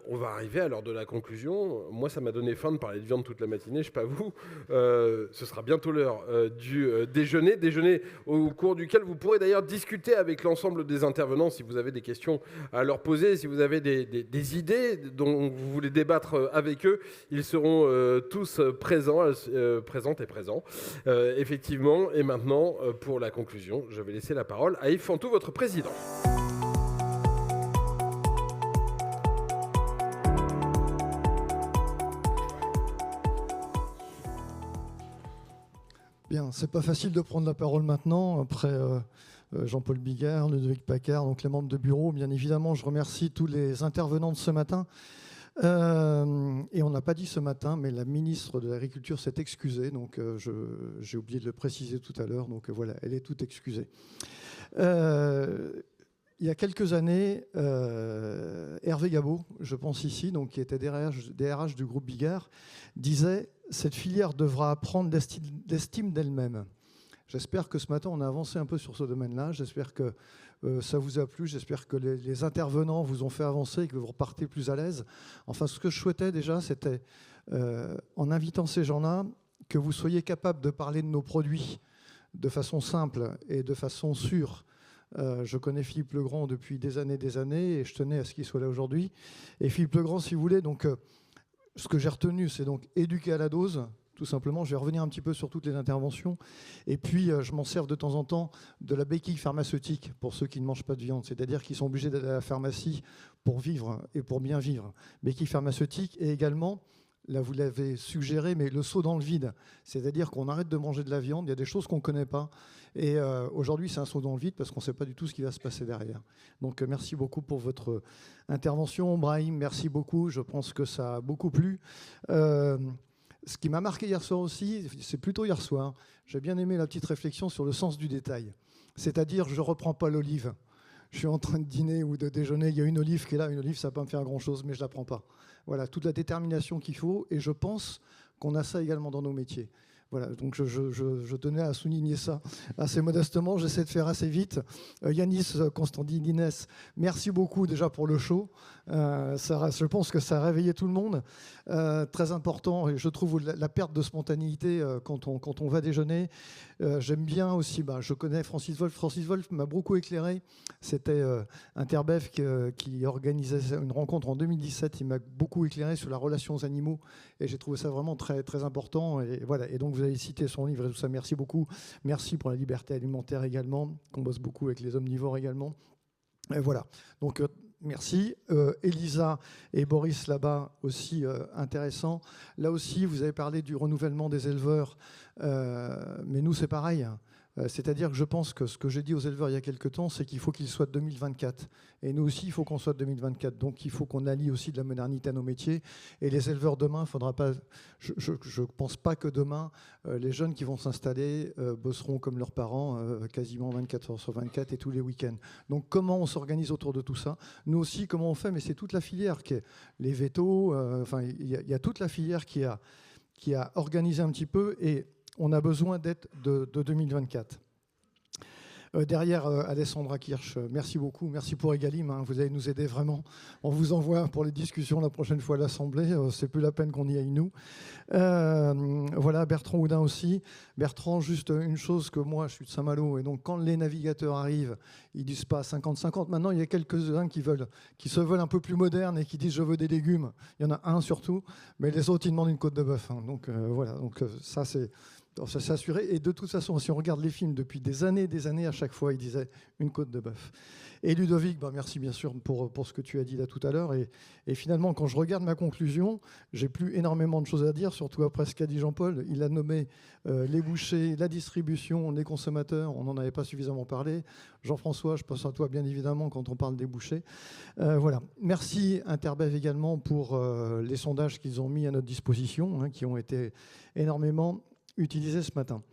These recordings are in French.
On va arriver à l'heure de la conclusion. Moi, ça m'a donné faim de parler de viande toute la matinée, je sais pas vous. Ce sera bientôt l'heure du déjeuner. Déjeuner au cours duquel vous pourrez d'ailleurs discuter avec l'ensemble des intervenants si vous avez des questions à leur poser, si vous avez des idées dont vous voulez débattre avec eux. Ils seront tous présentes et présents. Effectivement. Et maintenant, pour la conclusion, je vais laisser la parole à Yves Fantou, votre président. Bien, c'est pas facile de prendre la parole maintenant, après Jean-Paul Bigard, Ludovic Paccard, donc les membres de bureau. Bien évidemment, je remercie tous les intervenants de ce matin. Et on n'a pas dit ce matin, mais la ministre de l'Agriculture s'est excusée, donc j'ai oublié de le préciser tout à l'heure, donc voilà, elle est toute excusée. Il y a quelques années, Hervé Gabot, je pense ici, donc, qui était DRH du groupe Bigard, disait « Cette filière devra apprendre l'estime d'elle-même ». J'espère que ce matin, on a avancé un peu sur ce domaine-là. J'espère que ça vous a plu. J'espère que les intervenants vous ont fait avancer et que vous repartez plus à l'aise. Enfin, ce que je souhaitais déjà, c'était, en invitant ces gens-là, que vous soyez capables de parler de nos produits de façon simple et de façon sûre. Je connais Philippe Legrand depuis des années et je tenais à ce qu'il soit là aujourd'hui. Et Philippe Legrand, si vous voulez, donc, ce que j'ai retenu, c'est donc éduquer à la dose, tout simplement. Je vais revenir un petit peu sur toutes les interventions. Et puis, je m'en sers de temps en temps de la béquille pharmaceutique pour ceux qui ne mangent pas de viande, c'est-à-dire qu'ils sont obligés d'aller à la pharmacie pour vivre et pour bien vivre. Béquille pharmaceutique et également, là vous l'avez suggéré, mais le saut dans le vide, c'est-à-dire qu'on arrête de manger de la viande, il y a des choses qu'on ne connaît pas. Et aujourd'hui, c'est un saut dans le vide parce qu'on ne sait pas du tout ce qui va se passer derrière. Donc, merci beaucoup pour votre intervention. Brahim, merci beaucoup. Je pense que ça a beaucoup plu. Ce qui m'a marqué hier soir aussi, c'est plutôt hier soir, j'ai bien aimé la petite réflexion sur le sens du détail. C'est-à-dire, je ne reprends pas l'olive. Je suis en train de dîner ou de déjeuner, il y a une olive qui est là, une olive, ça ne va pas me faire grand-chose, mais je ne la prends pas. Voilà, toute la détermination qu'il faut, et je pense qu'on a ça également dans nos métiers. Voilà, donc je tenais à souligner ça assez modestement. J'essaie de faire assez vite. Yanis Constantinidis, merci beaucoup déjà pour le show. Je pense que ça a réveillé tout le monde. Très important, et je trouve la perte de spontanéité quand on va déjeuner. J'aime bien aussi, je connais Francis Wolff. Francis Wolff m'a beaucoup éclairé. C'était Interbev qui organisait une rencontre en 2017. Il m'a beaucoup éclairé sur la relation aux animaux et j'ai trouvé ça vraiment très, très important. Et voilà. Et donc, vous avez cité son livre et tout ça. Merci beaucoup. Merci pour la liberté alimentaire également, qu'on bosse beaucoup avec les omnivores également. Et voilà. Donc, merci. Elisa et Boris là-bas aussi intéressant. Là aussi, vous avez parlé du renouvellement des éleveurs, mais nous, c'est pareil. C'est-à-dire que je pense que ce que j'ai dit aux éleveurs il y a quelques temps, c'est qu'il faut qu'ils soient de 2024. Et nous aussi, il faut qu'on soit de 2024. Donc, il faut qu'on allie aussi de la modernité à nos métiers. Et les éleveurs demain, il ne faudra pas... Je ne pense pas que demain, les jeunes qui vont s'installer bosseront comme leurs parents, quasiment 24 heures sur 24 et tous les week-ends. Donc, comment on s'organise autour de tout ça? Nous aussi, comment on fait? Mais c'est toute la filière, qui est les vétos. Il y a toute la filière qui a organisé un petit peu et on a besoin d'être de 2024. Derrière, Alessandra Kirch, merci beaucoup. Merci pour Egalim, hein, vous allez nous aider vraiment. On vous envoie pour les discussions la prochaine fois à l'Assemblée. C'est plus la peine qu'on y aille, nous. Voilà, Bertrand Houdin aussi. Bertrand, juste une chose que moi, je suis de Saint-Malo. Et donc, quand les navigateurs arrivent, ils disent pas 50-50. Maintenant, il y a quelques-uns qui se veulent un peu plus modernes et qui disent « je veux des légumes ». Il y en a un surtout. Mais les autres, ils demandent une côte de bœuf. Hein. Donc, voilà. Donc, ça, c'est... Ça s'est assuré. Et de toute façon, si on regarde les films depuis des années, à chaque fois, il disait une côte de bœuf. Et Ludovic, merci bien sûr pour ce que tu as dit là tout à l'heure. Et finalement, quand je regarde ma conclusion, j'ai plus énormément de choses à dire, surtout après ce qu'a dit Jean-Paul. Il a nommé les bouchers, la distribution, les consommateurs. On n'en avait pas suffisamment parlé. Jean-François, je pense à toi bien évidemment quand on parle des bouchers. Voilà. Merci Interbev également pour les sondages qu'ils ont mis à notre disposition, hein, qui ont été énormément utilisé ce matin.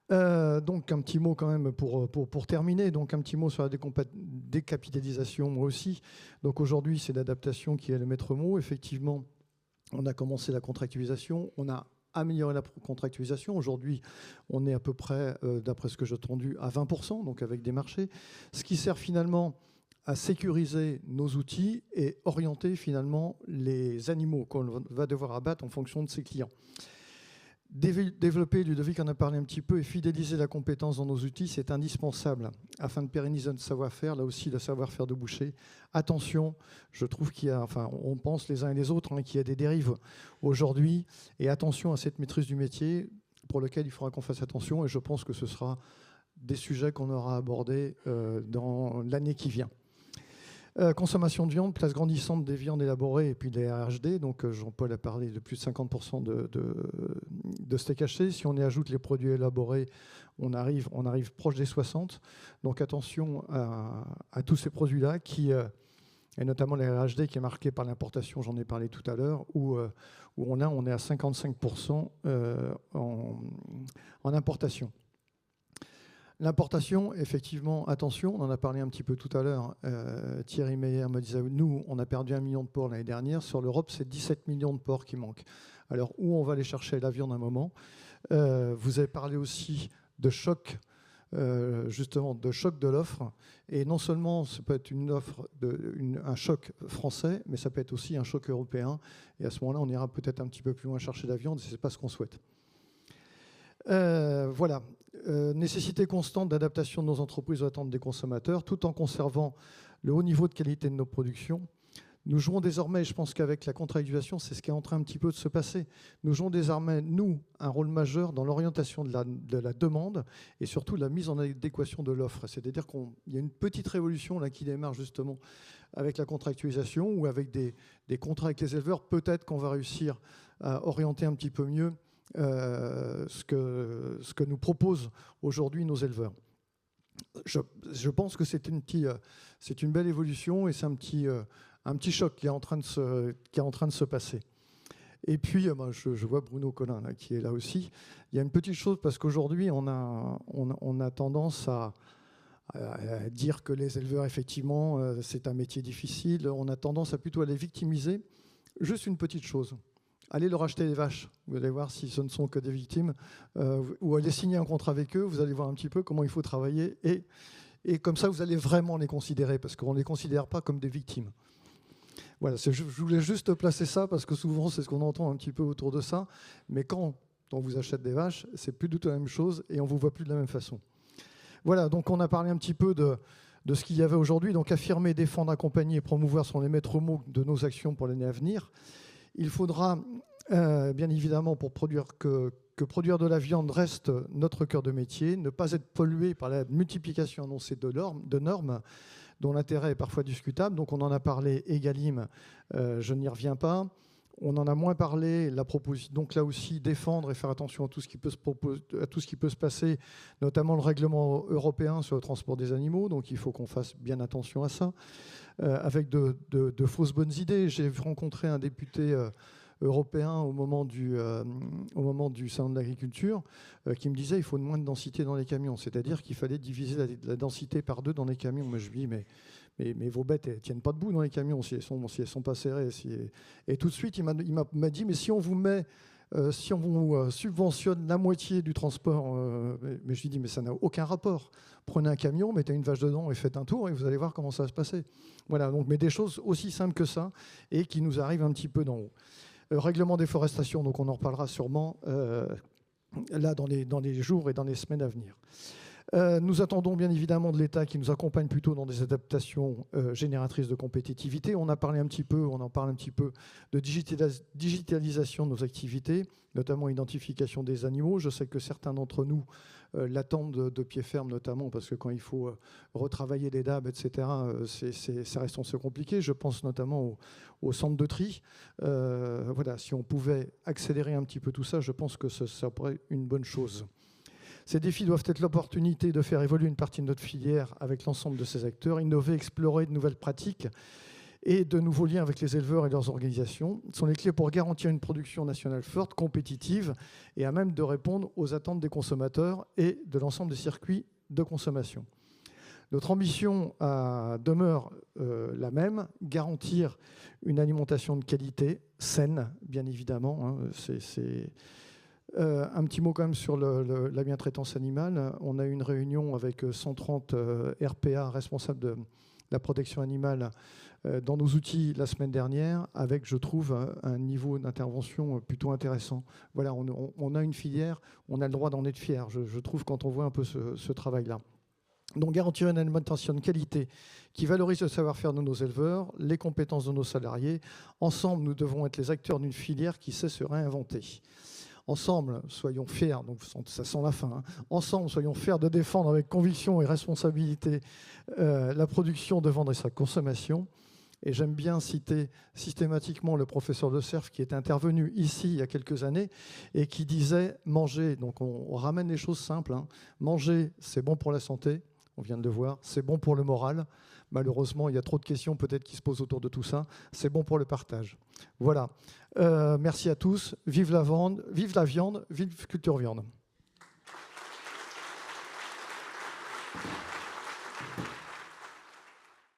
Donc un petit mot quand même pour terminer, donc un petit mot sur la décapitalisation moi aussi. Donc aujourd'hui c'est l'adaptation qui est le maître mot. Effectivement, on a commencé la contractualisation, on a amélioré la contractualisation. Aujourd'hui, on est à peu près, d'après ce que j'ai entendu, à 20%, donc avec des marchés, ce qui sert finalement à sécuriser nos outils et orienter finalement les animaux qu'on va devoir abattre en fonction de ses clients. Développer, Ludovic en a parlé un petit peu, et fidéliser la compétence dans nos outils, c'est indispensable afin de pérenniser notre savoir-faire, là aussi le savoir-faire de boucher. Attention, je trouve qu'il y a, enfin on pense les uns et les autres, qu'il y a des dérives aujourd'hui, et attention à cette maîtrise du métier pour lequel il faudra qu'on fasse attention, et je pense que ce sera des sujets qu'on aura abordés dans l'année qui vient. Consommation de viande, place grandissante des viandes élaborées et puis des RHD. Donc Jean-Paul a parlé de plus de 50% de steak haché. Si on y ajoute les produits élaborés, on arrive proche des 60. Donc attention à tous ces produits-là et notamment les RHD qui est marqué par l'importation, j'en ai parlé tout à l'heure, où on est à 55% en importation. L'importation, effectivement, attention, on en a parlé un petit peu tout à l'heure. Thierry Meyer me disait, nous, on a perdu 1 million de porcs l'année dernière. Sur l'Europe, c'est 17 millions de porcs qui manquent. Alors, où on va aller chercher la viande à un moment? Vous avez parlé aussi de choc, justement, de choc de l'offre. Et non seulement, ça peut être un choc français, mais ça peut être aussi un choc européen. Et à ce moment-là, on ira peut-être un petit peu plus loin chercher la viande, et ce n'est pas ce qu'on souhaite. Voilà. Nécessité constante d'adaptation de nos entreprises aux attentes des consommateurs, tout en conservant le haut niveau de qualité de nos productions. Nous jouons désormais, je pense qu'avec la contractualisation, c'est ce qui est en train un petit peu de se passer. Nous jouons désormais, nous, un rôle majeur dans l'orientation de la demande et surtout la mise en adéquation de l'offre. C'est-à-dire qu'il y a une petite révolution là qui démarre justement avec la contractualisation ou avec des contrats avec les éleveurs. Peut-être qu'on va réussir à orienter un petit peu mieux ce que nous proposent aujourd'hui nos éleveurs. Je pense que c'est une belle évolution et c'est un petit choc qui est en train de se passer. Et puis, je vois Bruno Collin là, qui est là aussi. Il y a une petite chose parce qu'aujourd'hui, on a tendance à dire que les éleveurs, effectivement, c'est un métier difficile. On a tendance à plutôt les victimiser. Juste une petite chose. Allez leur acheter des vaches, vous allez voir si ce ne sont que des victimes, ou allez signer un contrat avec eux, vous allez voir un petit peu comment il faut travailler, et comme ça vous allez vraiment les considérer, parce qu'on ne les considère pas comme des victimes. Voilà, je voulais juste placer ça, parce que souvent c'est ce qu'on entend un petit peu autour de ça, mais quand on vous achète des vaches, c'est plus du tout la même chose, et on ne vous voit plus de la même façon. Voilà, donc on a parlé un petit peu de ce qu'il y avait aujourd'hui, donc affirmer, défendre, accompagner et promouvoir sont les maîtres mots de nos actions pour l'année à venir. Il faudra, bien évidemment, pour produire que produire de la viande reste notre cœur de métier, ne pas être pollué par la multiplication annoncée de normes dont l'intérêt est parfois discutable. Donc on en a parlé, Egalim, je n'y reviens pas. On en a moins parlé, la proposition. Donc là aussi, défendre et faire attention à tout ce qui peut se passer, notamment le règlement européen sur le transport des animaux. Donc il faut qu'on fasse bien attention à ça. Avec de fausses bonnes idées. J'ai rencontré un député européen au moment du salon de l'agriculture qui me disait qu'il faut moins de densité dans les camions. C'est-à-dire qu'il fallait diviser la densité par 2 dans les camions. Moi, je lui dis, mais vos bêtes, elles ne tiennent pas debout dans les camions si elles sont pas serrées. Et tout de suite, il m'a dit, mais si on vous met... si on vous subventionne la moitié du transport, mais je lui dis, mais ça n'a aucun rapport. Prenez un camion, mettez une vache dedans et faites un tour et vous allez voir comment ça va se passer. Voilà, donc, mais des choses aussi simples que ça et qui nous arrivent un petit peu d'en haut. Règlement déforestation, donc on en reparlera sûrement là dans les jours et dans les semaines à venir. Nous attendons bien évidemment de l'État qui nous accompagne plutôt dans des adaptations génératrices de compétitivité. On en parle un petit peu de digitalisation de nos activités, notamment identification des animaux. Je sais que certains d'entre nous l'attendent de pied ferme, notamment parce que quand il faut retravailler les DAB, etc., ça reste assez compliqué. Je pense notamment au centre de tri. Voilà, si on pouvait accélérer un petit peu tout ça, je pense que ça pourrait être une bonne chose. Ces défis doivent être l'opportunité de faire évoluer une partie de notre filière avec l'ensemble de ces acteurs, innover, explorer de nouvelles pratiques et de nouveaux liens avec les éleveurs et leurs organisations. Ce sont les clés pour garantir une production nationale forte, compétitive et à même de répondre aux attentes des consommateurs et de l'ensemble des circuits de consommation. Notre ambition demeure la même, garantir une alimentation de qualité, saine, bien évidemment. Un petit mot quand même sur la bientraitance animale. On a eu une réunion avec 130 RPA, responsables la protection animale dans nos outils la semaine dernière, avec, je trouve, un niveau d'intervention plutôt intéressant. Voilà, on a une filière, on a le droit d'en être fier, je trouve, quand on voit un peu ce travail-là. Donc, garantir une alimentation de qualité qui valorise le savoir-faire de nos éleveurs, les compétences de nos salariés. Ensemble, nous devons être les acteurs d'une filière qui sait se réinventer. Ensemble, soyons fiers, donc ça sent la fin, hein. Ensemble, soyons fiers de défendre avec conviction et responsabilité la production, de vendre et sa consommation. Et j'aime bien citer systématiquement le professeur de Cerf qui est intervenu ici il y a quelques années et qui disait « manger », donc on ramène les choses simples, hein. Manger, c'est bon pour la santé, on vient de le voir, c'est bon pour le moral. Malheureusement, il y a trop de questions peut-être qui se posent autour de tout ça. C'est bon pour le partage. Voilà. Merci à tous. Vive la viande, vive Culture Viande.